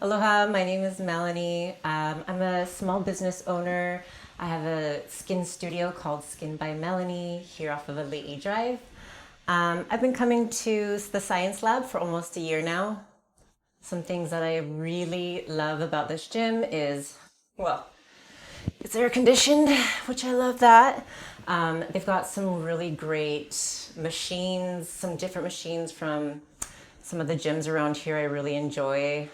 Aloha, my name is Melanie. I'm a small business owner. I have a skin studio called Skin by Melanie here off of Ali'i Drive. I've been coming to the Science Lab for almost a year now. Some things that I really love about this gym is, well, it's air conditioned, which I love that. They've got some really great machines, some different machines from some of the gyms around here I really enjoy.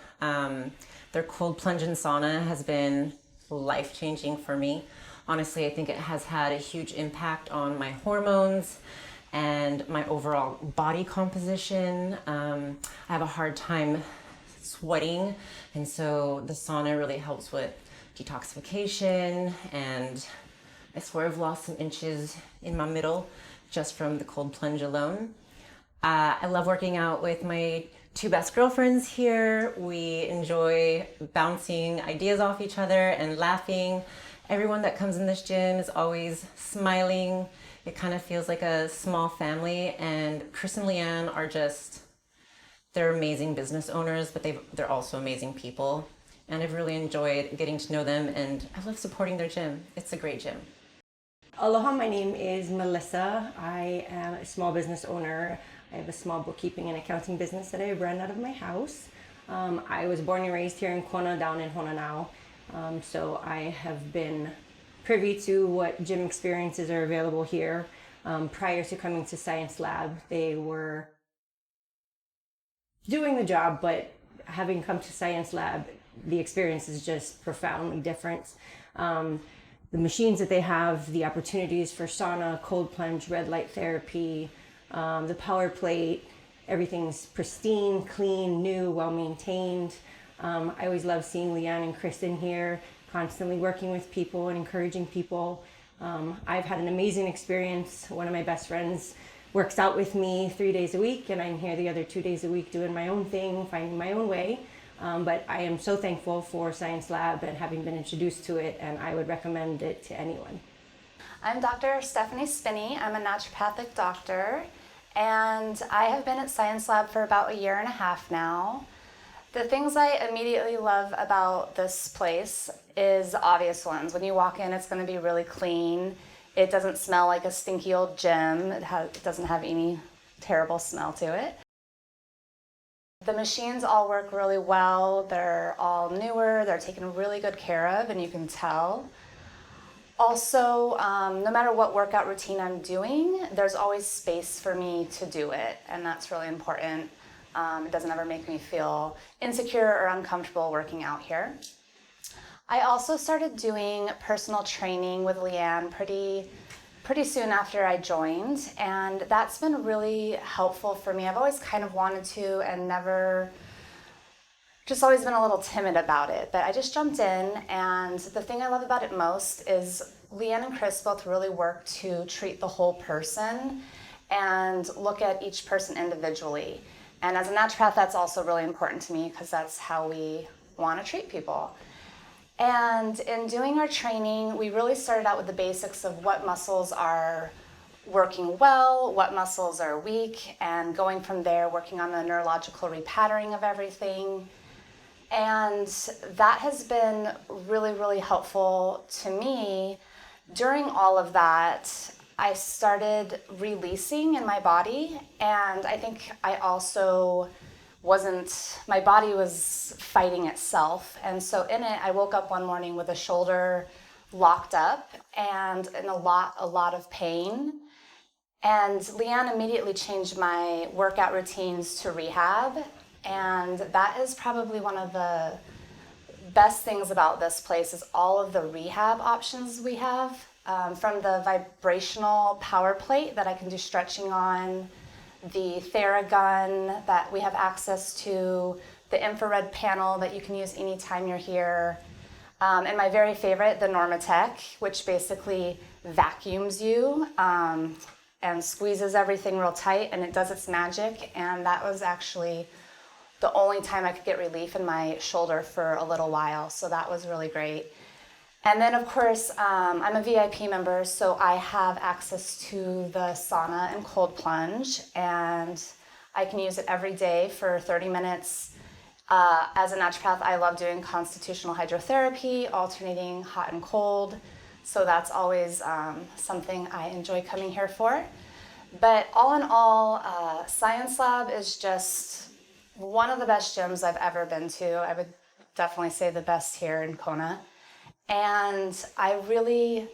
Their cold plunge and sauna has been life-changing for me. Honestly, I think it has had a huge impact on my hormones and my overall body composition. I have a hard time sweating, and so the sauna really helps with detoxification, and I swear I've lost some inches in my middle just from the cold plunge alone. I love working out with my two best girlfriends here. We enjoy bouncing ideas off each other and laughing. Everyone that comes in this gym is always smiling. It kind of feels like a small family, and Chris and Leanne are they're amazing business owners, but they're also amazing people. And I've really enjoyed getting to know them, and I love supporting their gym. It's a great gym. Aloha, my name is Melissa. I am a small business owner. I have a small bookkeeping and accounting business that I run out of my house. I was born and raised here in Kona, down in Honolulu. So I have been privy to what gym experiences are available here. Prior to coming to Science Lab, they were doing the job, but having come to Science Lab, the experience is just profoundly different. The machines that they have, the opportunities for sauna, cold plunge, red light therapy, the power plate, everything's pristine, clean, new, well maintained. I always love seeing Leanne and Kristen here, constantly working with people and encouraging people. I've had an amazing experience. One of my best friends works out with me 3 days a week, and I'm here the other 2 days a week doing my own thing, finding my own way. But I am so thankful for Science Lab and having been introduced to it, and I would recommend it to anyone. I'm Dr. Stephanie Spinney. I'm a naturopathic doctor, and I have been at Science Lab for about a year and a half now. The things I immediately love about this place is the obvious ones. When you walk in, it's going to be really clean. It doesn't smell like a stinky old gym. It doesn't have any terrible smell to it. The machines all work really well. They're all newer. They're taken really good care of, and you can tell. Also, no matter what workout routine I'm doing, there's always space for me to do it, and that's really important. It doesn't ever make me feel insecure or uncomfortable working out here. I also started doing personal training with Leanne pretty soon after I joined, and that's been really helpful for me. I've always kind of wanted to and just always been a little timid about it, but I just jumped in, and the thing I love about it most is Leanne and Chris both really work to treat the whole person and look at each person individually. And as a naturopath, that's also really important to me because that's how we want to treat people. And in doing our training, we really started out with the basics of what muscles are working well, what muscles are weak, and going from there, working on the neurological repatterning of everything. And that has been really, really helpful to me. During all of that, I started releasing in my body, and I think I also my body was fighting itself. And so in it, I woke up one morning with a shoulder locked up and in a lot of pain. And Leanne immediately changed my workout routines to rehab. And that is probably one of the best things about this place is all of the rehab options we have. From the vibrational power plate that I can do stretching on, the Theragun that we have access to, the infrared panel that you can use anytime you're here, and my very favorite, the Normatec, which basically vacuums you and squeezes everything real tight, and it does its magic. And that was actually the only time I could get relief in my shoulder for a little while, so that was really great. And then, of course, I'm a VIP member, so I have access to the sauna and cold plunge, and I can use it every day for 30 minutes As a naturopath, I love doing constitutional hydrotherapy, alternating hot and cold. So that's always something I enjoy coming here for. But all in all, Science Lab is just one of the best gyms I've ever been to. I would definitely say the best here in Kona. And I really,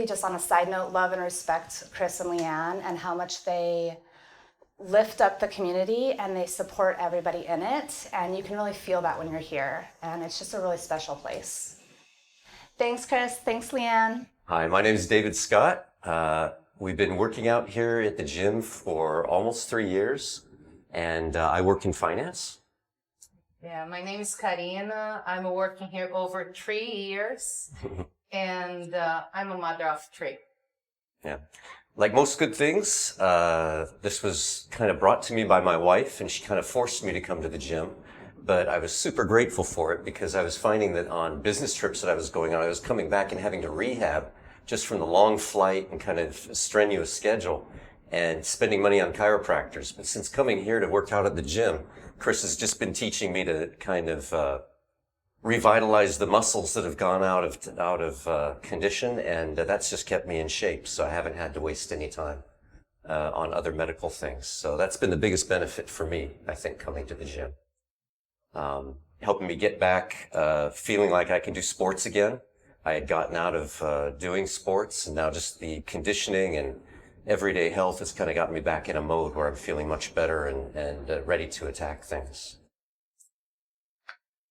just on a side note, love and respect Chris and Leanne and how much they lift up the community and they support everybody in it. And you can really feel that when you're here. And it's just a really special place. Thanks, Chris. Thanks, Leanne. Hi, my name is David Scott. We've been working out here at the gym for almost 3 years, and I work in finance. Yeah, my name is Karina. I'm working here over 3 years, and I'm a mother of 3. Yeah. Like most good things, this was kind of brought to me by my wife, and she kind of forced me to come to the gym. But I was super grateful for it because I was finding that on business trips that I was going on, I was coming back and having to rehab just from the long flight and kind of strenuous schedule and spending money on chiropractors. But since coming here to work out at the gym, Chris has just been teaching me to kind of revitalize the muscles that have gone out of condition, and that's just kept me in shape. So I haven't had to waste any time on other medical things. So that's been the biggest benefit for me, I think, coming to the gym. Helping me get back feeling like I can do sports again. I had gotten out of doing sports, and now just the conditioning and everyday health has kind of got me back in a mode where I'm feeling much better and ready to attack things.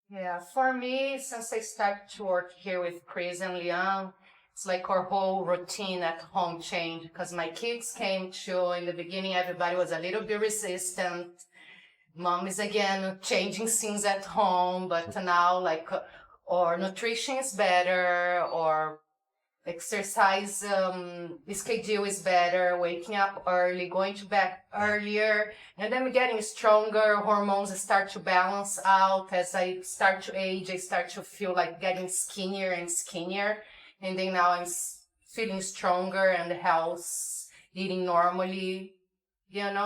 Yeah, for me, since I started to work here with Chris and Leon, it's like our whole routine at home changed because my kids came too. In the beginning, everybody was a little bit resistant. Mom is again changing things at home, but now like our nutrition is better, or exercise schedule is better, waking up early, going to bed earlier, and then getting stronger. Hormones start to balance out. As I start to age, I start to feel like getting skinnier and skinnier, and then now I'm feeling stronger and health, eating normally,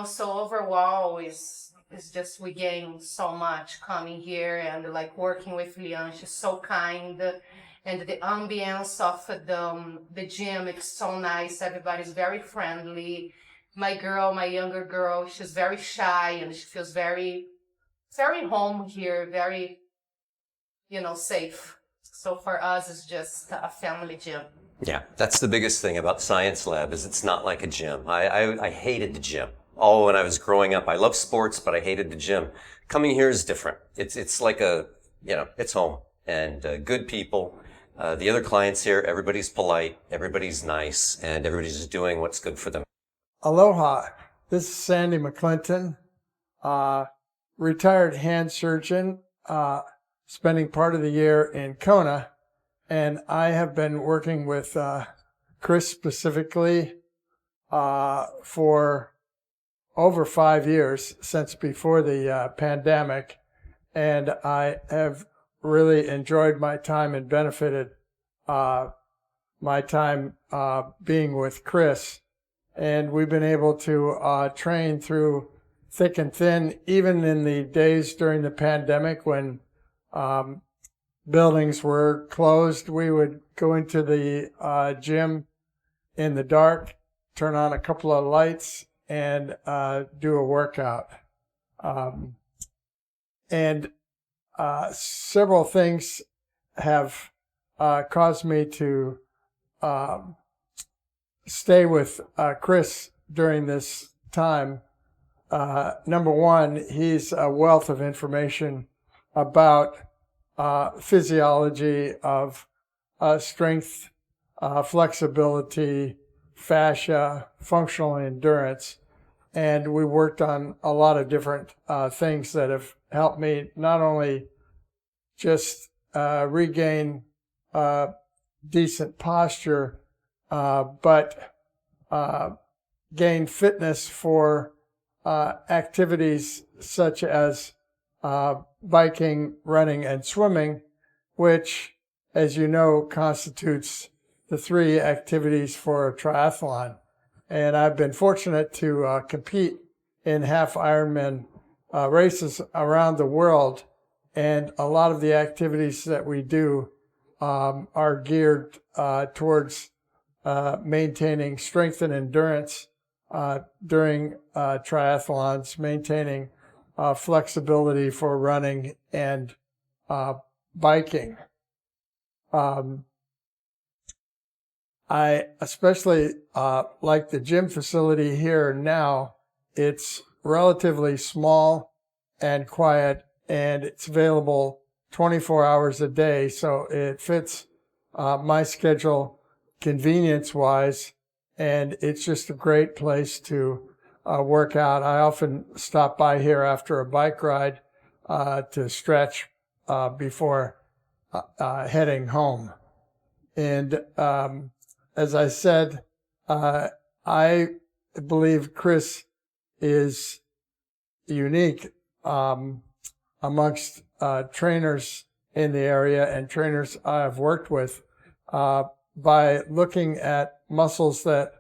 so overall it's just we gain so much coming here and like working with Leon. She's so kind, and the ambience of the gym is so nice. Everybody's very friendly. My younger girl, she's very shy and she feels very, very home here, very, safe. So for us, it's just a family gym. Yeah, that's the biggest thing about Science Lab is it's not like a gym. I hated the gym. Oh, when I was growing up, I loved sports, but I hated the gym. Coming here is different. It's like it's home, and good people. The other clients here, everybody's polite, everybody's nice, and everybody's just doing what's good for them. Aloha. This is Sandy McClinton, retired hand surgeon, spending part of the year in Kona, and I have been working with Chris specifically for over 5 years, since before the pandemic, and I have really enjoyed my time and benefited my time being with Chris. And we've been able to train through thick and thin, even in the days during the pandemic when buildings were closed. We would go into the gym in the dark, turn on a couple of lights, and do a workout. Several things have caused me to stay with Chris during this time. Number one, he's a wealth of information about physiology of strength, flexibility, fascia, functional endurance. And we worked on a lot of different things that have helped me not only just regain decent posture, but gain fitness for activities such as biking, running, and swimming, which, as you know, constitutes the 3 activities for a triathlon. And I've been fortunate to compete in half Ironman races around the world, and a lot of the activities that we do are geared towards maintaining strength and endurance during triathlons, maintaining flexibility for running and biking. I especially like the gym facility here now. It's relatively small and quiet, and it's available 24 hours a day, so it fits my schedule convenience-wise, and it's just a great place to work out. I often stop by here after a bike ride to stretch before heading home. And as I said, I believe Chris is unique amongst trainers in the area and trainers I've worked with by looking at muscles that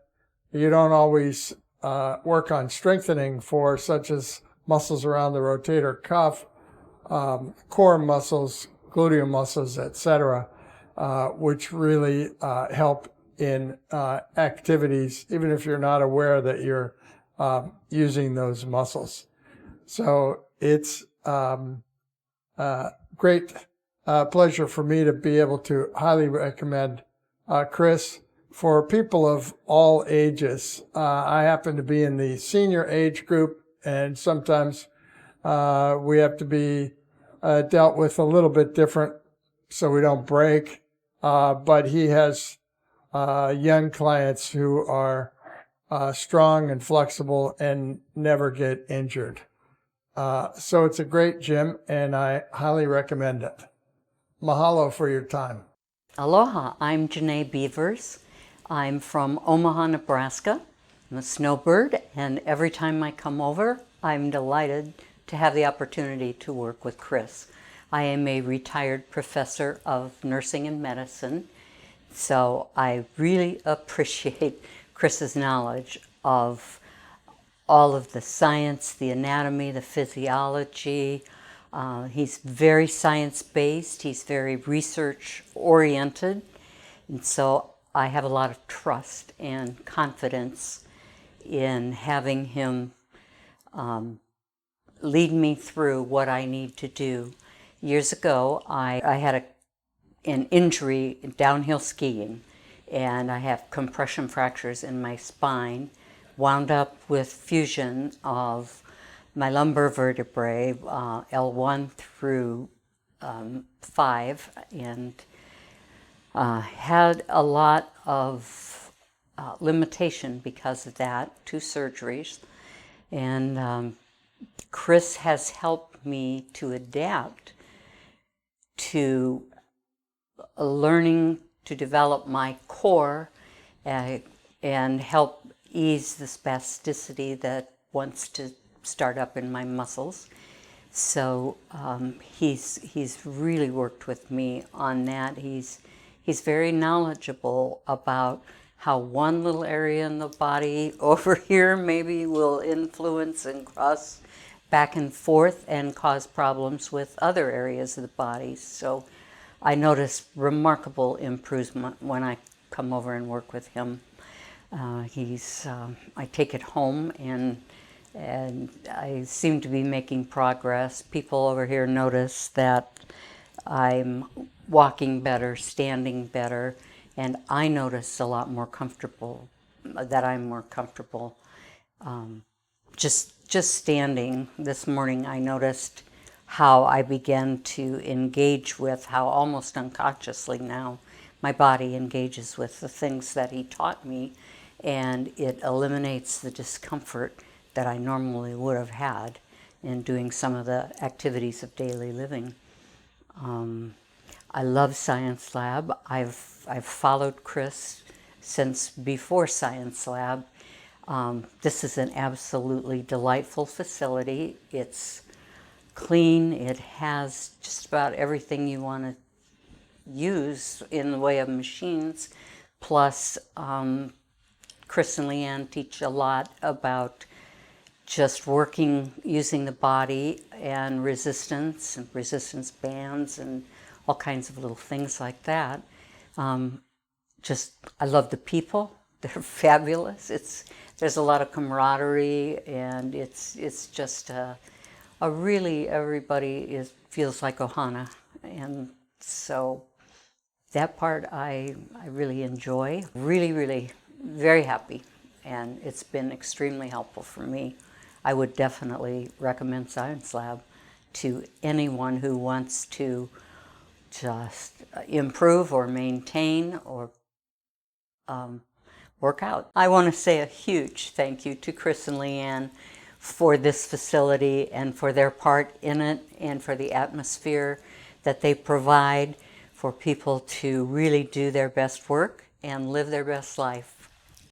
you don't always work on strengthening for, such as muscles around the rotator cuff, core muscles, gluteal muscles, etc., which really help in activities, even if you're not aware that you're using those muscles. So it's great pleasure for me to be able to highly recommend Chris for people of all ages. I happen to be in the senior age group, and sometimes we have to be dealt with a little bit different so we don't break. But he has young clients who are strong and flexible and never get injured. So it's a great gym, and I highly recommend it. Mahalo for your time. Aloha, I'm Janae Beavers. I'm from Omaha, Nebraska. I'm a snowbird, and every time I come over, I'm delighted to have the opportunity to work with Chris. I am a retired professor of nursing and medicine, so I really appreciate Chris's knowledge of all of the science, the anatomy, the physiology. He's very science-based, he's very research-oriented, and so I have a lot of trust and confidence in having him lead me through what I need to do. Years ago, I had an injury in downhill skiing, and I have compression fractures in my spine, wound up with fusion of my lumbar vertebrae, L1 through 5, and had a lot of limitation because of that, 2 surgeries. And Chris has helped me to adapt to learning to develop my core and help ease the spasticity that wants to start up in my muscles. So he's really worked with me on that. He's very knowledgeable about how one little area in the body over here maybe will influence and cross back and forth and cause problems with other areas of the body. So I notice remarkable improvement when I come over and work with him. I take it home, and I seem to be making progress. People over here notice that I'm walking better, standing better, and I notice a lot more comfortable, that I'm more comfortable. Just standing this morning, I noticed how I began to engage with, how almost unconsciously now my body engages with the things that he taught me, and it eliminates the discomfort that I normally would have had in doing some of the activities of daily living. I love Science Lab. I've followed Chris since before Science Lab. This is an absolutely delightful facility. It's clean. It has just about everything you want to use in the way of machines. Plus, Chris and Leanne teach a lot about just working, using the body and resistance bands and all kinds of little things like that. I love the people. They're fabulous. There's a lot of camaraderie, and it's just a really, everybody feels like Ohana. And so that part I really enjoy. Really, really very happy, and it's been extremely helpful for me. I would definitely recommend Science Lab to anyone who wants to just improve or maintain or work out. I want to say a huge thank you to Chris and Leanne for this facility and for their part in it, and for the atmosphere that they provide for people to really do their best work and live their best life.